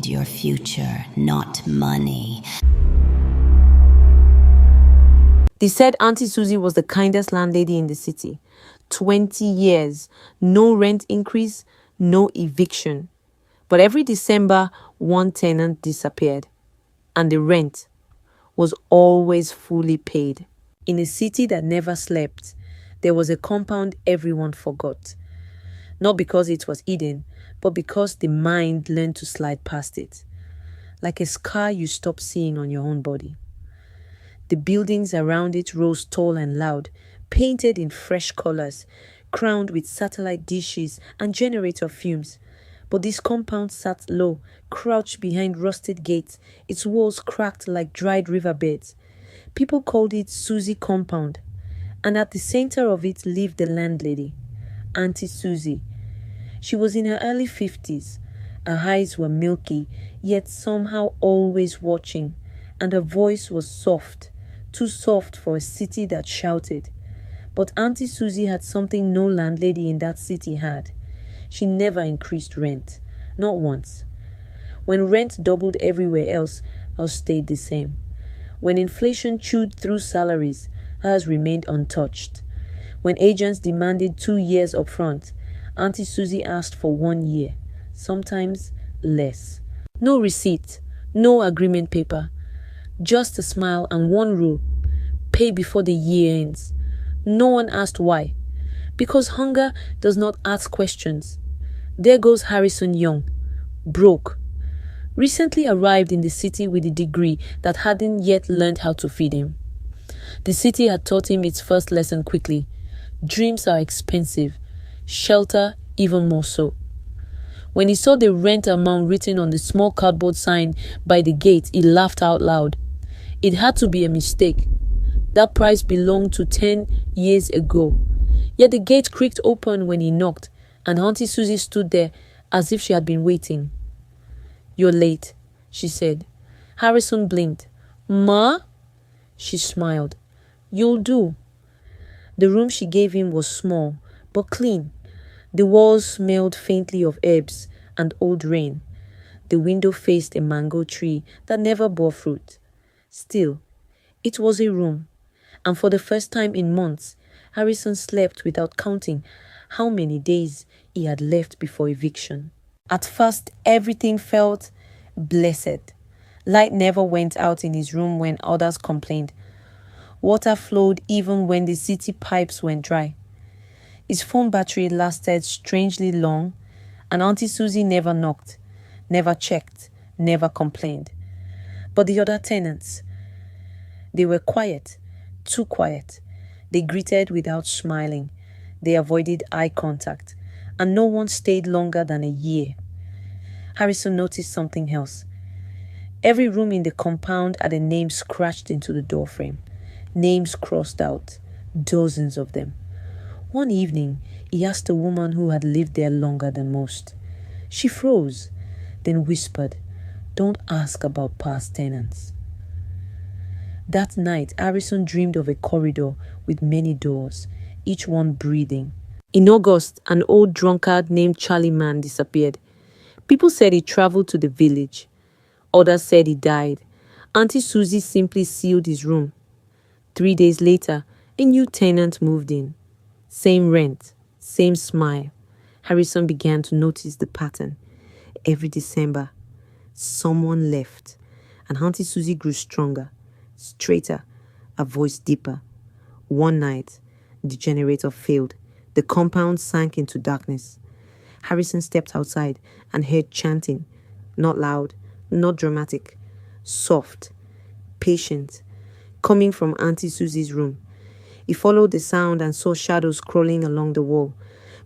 your future, not money. They said Auntie Susie was the kindest landlady in the city. 20 years, no rent increase, no eviction. But every December, one tenant disappeared, and the rent was always fully paid. In a city that never slept, there was a compound everyone forgot. Not because it was hidden, but because the mind learned to slide past it. Like a scar you stop seeing on your own body. The buildings around it rose tall and loud, painted in fresh colors, crowned with satellite dishes and generator fumes. But this compound sat low, crouched behind rusted gates, its walls cracked like dried riverbeds. People called it Susie Compound, and at the center of it lived the landlady, Auntie Susie. She was in her early 50s. Her eyes were milky, yet somehow always watching, and her voice was soft, too soft for a city that shouted. But Auntie Susie had something no landlady in that city had. She never increased rent, not once. When rent doubled everywhere else, hers stayed the same. When inflation chewed through salaries, hers remained untouched. When agents demanded 2 years up front, Auntie Susie asked for 1 year, sometimes less. No receipt, no agreement paper, just a smile and one rule: pay before the year ends. No one asked why. Because hunger does not ask questions. There goes Harrison Young, broke. Recently arrived in the city with a degree that hadn't yet learned how to feed him. The city had taught him its first lesson quickly. Dreams are expensive. Shelter even more so. When he saw the rent amount written on the small cardboard sign by the gate, he laughed out loud. It had to be a mistake. That price belonged to 10 years ago. Yet the gate creaked open when he knocked, and Auntie Susie stood there as if she had been waiting. "You're late," she said. Harrison blinked. "Ma?" She smiled. "You'll do." The room she gave him was small, but clean. The walls smelled faintly of herbs and old rain. The window faced a mango tree that never bore fruit. Still, it was a room, and for the first time in months, Harrison slept without counting how many days he had left before eviction. At first, everything felt blessed. Light never went out in his room when others complained. Water flowed even when the city pipes went dry. His phone battery lasted strangely long, and Auntie Susie never knocked, never checked, never complained. But the other tenants, they were quiet, too quiet. They greeted without smiling. They avoided eye contact, and no one stayed longer than a year. Harrison noticed something else. Every room in the compound had a name scratched into the doorframe, names crossed out, dozens of them. One evening, he asked a woman who had lived there longer than most. She froze, then whispered, "Don't ask about past tenants." That night, Harrison dreamed of a corridor with many doors, each one breathing. In August, an old drunkard named Charlie Man disappeared. People said he traveled to the village. Others said he died. Auntie Susie simply sealed his room. 3 days later, a new tenant moved in. Same rent, same smile. Harrison began to notice the pattern. Every December, someone left, and Auntie Susie grew stronger, straighter, her voice deeper. One night, the generator failed. The compound sank into darkness. Harrison stepped outside and heard chanting. Not loud, not dramatic. Soft, patient, coming from Auntie Susie's room. He followed the sound and saw shadows crawling along the wall,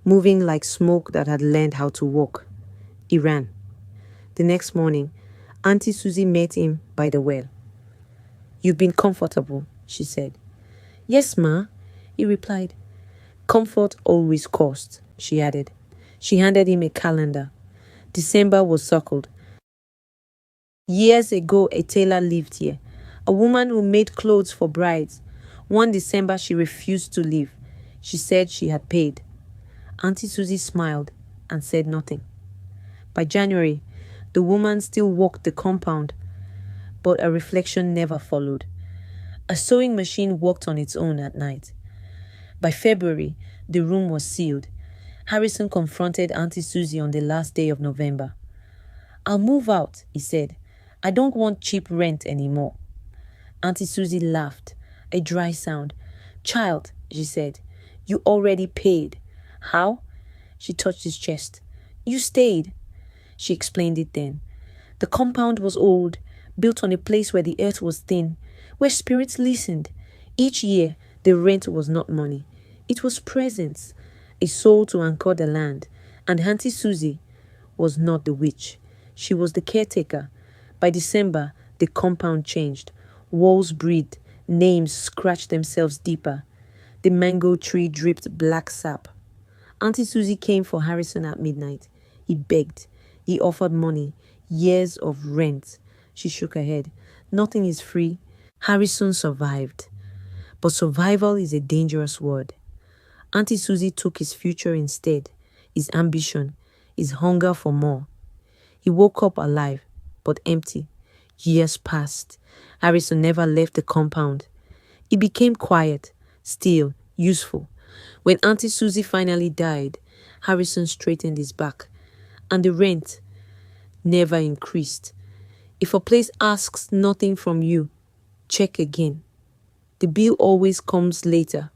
moving like smoke that had learned how to walk. He ran. The next morning, Auntie Susie met him by the well. "You've been comfortable," she said. "Yes, Ma," he replied. "Comfort always costs," she added. She handed him a calendar. December was circled. Years ago, a tailor lived here, a woman who made clothes for brides. One December, she refused to leave. She said she had paid. Auntie Susie smiled and said nothing. By January, The woman still walked the compound, but a reflection never followed. A sewing machine worked on its own at night. By February, the room was sealed. Harrison confronted Auntie Susie on the last day of November. "I'll move out," he said. "I don't want cheap rent anymore." Auntie Susie laughed, a dry sound. "Child," she said, "you already paid." "How?" She touched his chest. "You stayed." She explained it then. The compound was old, built on a place where the earth was thin, where spirits listened. Each year, the rent was not money. It was presence, a soul to anchor the land. And Auntie Susie was not the witch. She was the caretaker. By December, the compound changed. Walls breathed. Names scratched themselves deeper. The mango tree dripped black sap. Auntie Susie came for Harrison at midnight. He begged. He offered money. Years of rent. She shook her head. Nothing is free. Harrison survived. But survival is a dangerous word. Auntie Susie took his future instead, his ambition, his hunger for more. He woke up alive, but empty. Years passed. Harrison never left the compound. He became quiet, still, useful. When Auntie Susie finally died, Harrison straightened his back, and the rent never increased. If a place asks nothing from you, check again. The bill always comes later.